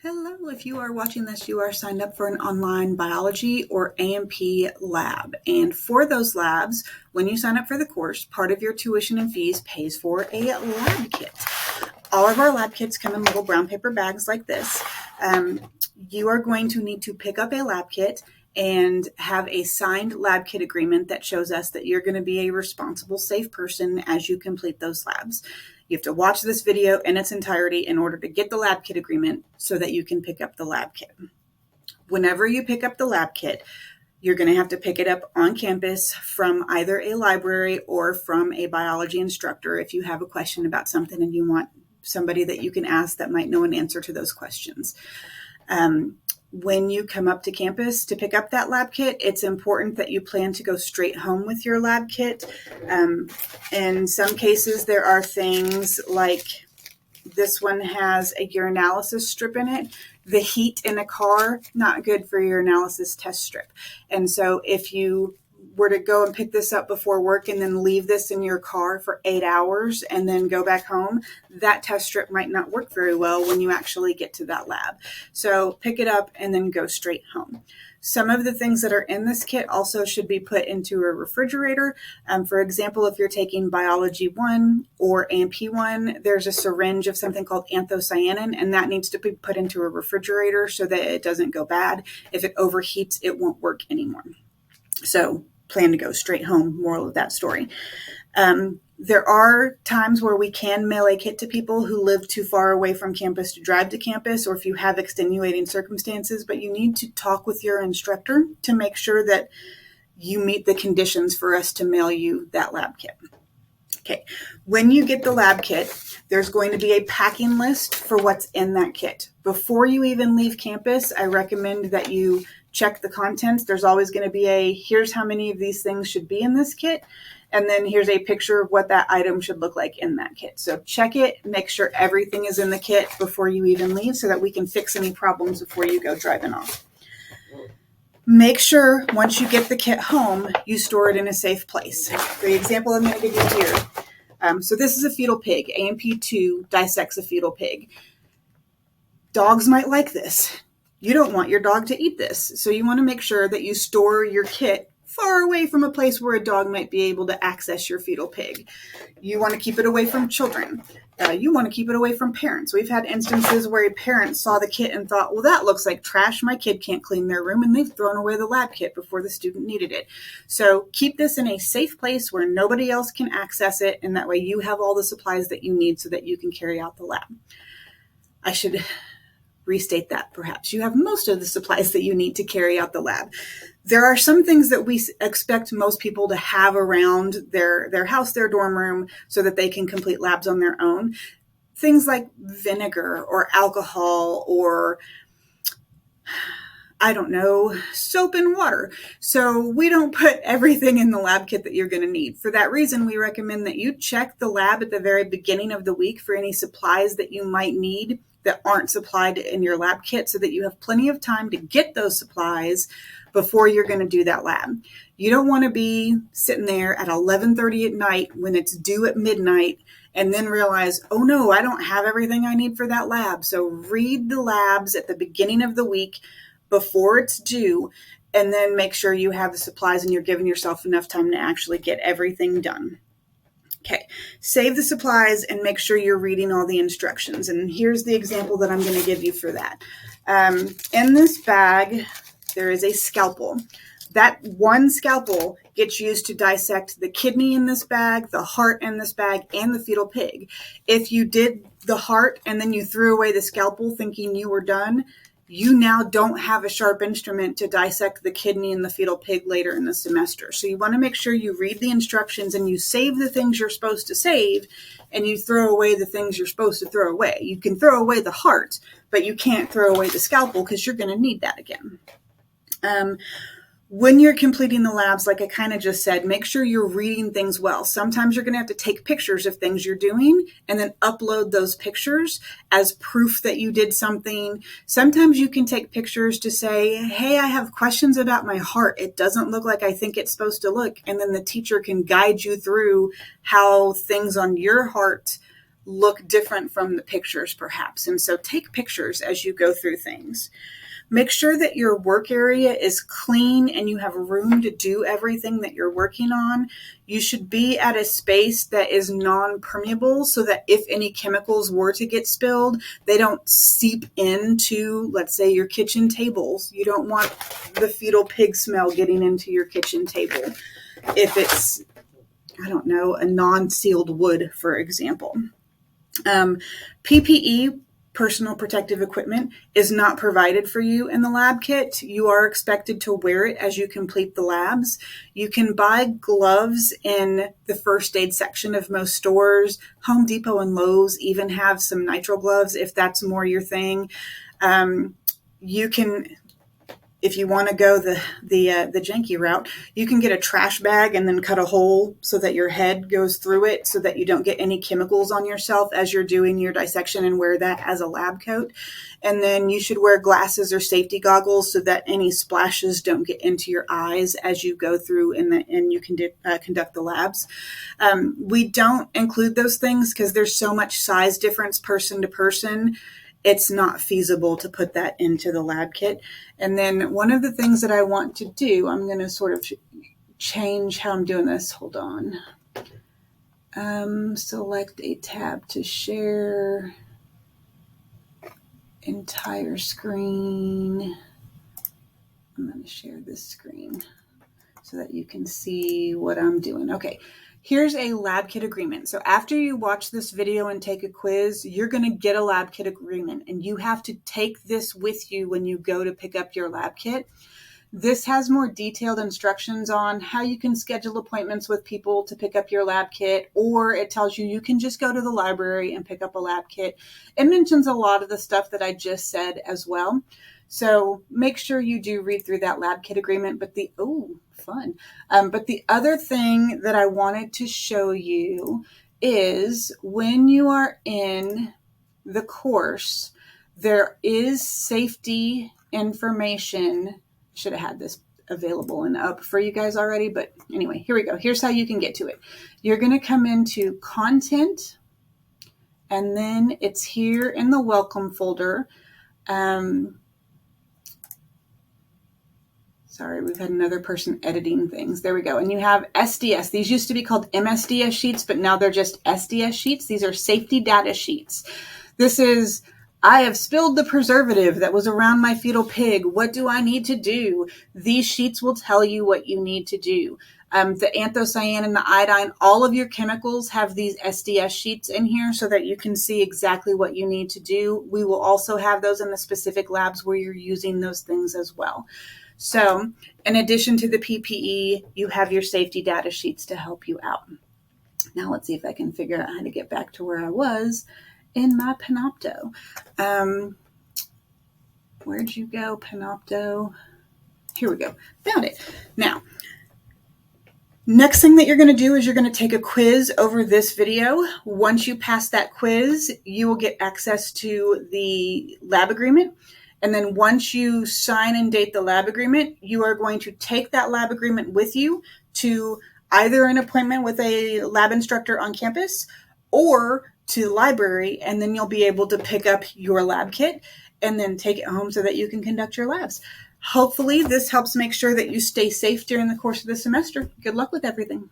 Hello, if you are watching this, you are signed up for an online biology or A&P lab. And for those labs, when you sign up for the course, part of your tuition and fees pays for a lab kit. All of our lab kits come in little brown paper bags like this. You are going to need to pick up a lab kit and have a signed lab kit agreement that shows us that you're going to be a responsible, safe person as you complete those labs. You have to watch this video in its entirety in order to get the lab kit agreement so that you can pick up the lab kit. Whenever you pick up the lab kit, you're going to have to pick it up on campus from either a library or from a biology instructor if you have a question about something and you want somebody that you can ask that might know an answer to those questions. When you come up to campus to pick up that lab kit, it's important that you plan to go straight home with your lab kit. In some cases, there are things like this one has a urinalysis strip in it. The heat in a car, not good for your urinalysis test strip. And so if you were to go and pick this up before work and then leave this in your car for 8 hours and then go back home, that test strip might not work very well when you actually get to that lab. So pick it up and then go straight home. Some of the things that are in this kit also should be put into a refrigerator. For example, if you're taking Biology 1 or A&P 1, there's a syringe of something called anthocyanin, and that needs to be put into a refrigerator so that it doesn't go bad. If it overheats, it won't work anymore. So plan to go straight home, moral of that story. There are times where we can mail a kit to people who live too far away from campus to drive to campus, or if you have extenuating circumstances, but you need to talk with your instructor to make sure that you meet the conditions for us to mail you that lab kit. Okay, when you get the lab kit, there's going to be a packing list for what's in that kit. Before you even leave campus, I recommend that you check the contents. There's always going to be here's how many of these things should be in this kit. And then here's a picture of what that item should look like in that kit. So check it, make sure everything is in the kit before you even leave so that we can fix any problems before you go driving off. Make sure once you get the kit home, you store it in a safe place. The example I'm going to give you here. So this is a fetal pig. A&P 2 dissects a fetal pig. Dogs might like this. You don't want your dog to eat this. So you want to make sure that you store your kit far away from a place where a dog might be able to access your fetal pig. You want to keep it away from children. You want to keep it away from parents. We've had instances where a parent saw the kit and thought, well, that looks like trash. My kid can't clean their room, and they've thrown away the lab kit before the student needed it. So keep this in a safe place where nobody else can access it, and that way you have all the supplies that you need so that you can carry out the lab. I should restate that perhaps. You have most of the supplies that you need to carry out the lab. There are some things that we expect most people to have around their house, their dorm room, so that they can complete labs on their own. Things like vinegar or alcohol or, I don't know, soap and water. So we don't put everything in the lab kit that you're going to need. For that reason, we recommend that you check the lab at the very beginning of the week for any supplies that you might need that aren't supplied in your lab kit so that you have plenty of time to get those supplies before you're going to do that lab. You don't want to be sitting there at 11:30 at night when it's due at midnight and then realize, oh no, I don't have everything I need for that lab. So read the labs at the beginning of the week before it's due, and then make sure you have the supplies and you're giving yourself enough time to actually get everything done. Okay, save the supplies and make sure you're reading all the instructions. And here's the example that I'm going to give you for that. In this bag, there is a scalpel. That one scalpel gets used to dissect the kidney in this bag, the heart in this bag, and the fetal pig. If you did the heart and then you threw away the scalpel thinking you were done, you now don't have a sharp instrument to dissect the kidney and the fetal pig later in the semester. So you want to make sure you read the instructions and you save the things you're supposed to save and you throw away the things you're supposed to throw away. You can throw away the heart, but you can't throw away the scalpel because you're going to need that again. When you're completing the labs, like I kind of just said, make sure you're reading things well. Sometimes you're going to have to take pictures of things you're doing and then upload those pictures as proof that you did something. Sometimes you can take pictures to say, hey, I have questions about my heart. It doesn't look like I think it's supposed to look. And then the teacher can guide you through how things on your heart look different from the pictures perhaps. And so take pictures as you go through things. Make sure that your work area is clean and you have room to do everything that you're working on. You should be at a space that is non-permeable so that if any chemicals were to get spilled, they don't seep into, let's say, your kitchen tables. You don't want the fetal pig smell getting into your kitchen table if it's, I don't know, a non-sealed wood, for example. PPE, personal protective equipment, is not provided for you in the lab kit. You are expected to wear it as you complete the labs. You can buy gloves in the first aid section of most stores. Home Depot and Lowe's even have some nitrile gloves if that's more your thing. You can, if you want to go the janky route, you can get a trash bag and then cut a hole so that your head goes through it so that you don't get any chemicals on yourself as you're doing your dissection, and wear that as a lab coat. And then you should wear glasses or safety goggles so that any splashes don't get into your eyes as you go through and you can conduct the labs. We don't include those things because there's so much size difference person to person. It's not feasible to put that into the lab kit. And then one of the things that I want to do, I'm going to sort of change how I'm doing this. Hold on. Select a tab to share entire screen. I'm going to share this screen so that you can see what I'm doing. Okay. Here's a lab kit agreement. So after you watch this video and take a quiz, you're going to get a lab kit agreement, and you have to take this with you when you go to pick up your lab kit. This has more detailed instructions on how you can schedule appointments with people to pick up your lab kit, or it tells you can just go to the library and pick up a lab kit. It mentions a lot of the stuff that I just said as well. So make sure you do read through that lab kit agreement. But the other thing that I wanted to show you is when you are in the course, there is safety information. Should have had this available and up for you guys already, but anyway, here we go. Here's how you can get to it. You're going to come into content, and then it's here in the welcome folder. Sorry, we've had another person editing things. There we go. And you have SDS. These used to be called MSDS sheets, but now they're just SDS sheets. These are safety data sheets. This is, I have spilled the preservative that was around my fetal pig. What do I need to do? These sheets will tell you what you need to do. The anthocyan and the iodine, all of your chemicals have these SDS sheets in here so that you can see exactly what you need to do. We will also have those in the specific labs where you're using those things as well. So in addition to the PPE, you have your safety data sheets to help you out. Now let's see if I can figure out how to get back to where I was in my Panopto. Where'd you go, Panopto? Here we go. Found it. Now, next thing that you're going to do is you're going to take a quiz over this video. Once you pass that quiz, you will get access to the lab agreement. And then once you sign and date the lab agreement, you are going to take that lab agreement with you to either an appointment with a lab instructor on campus or to the library, and then you'll be able to pick up your lab kit and then take it home so that you can conduct your labs. Hopefully this helps make sure that you stay safe during the course of the semester. Good luck with everything.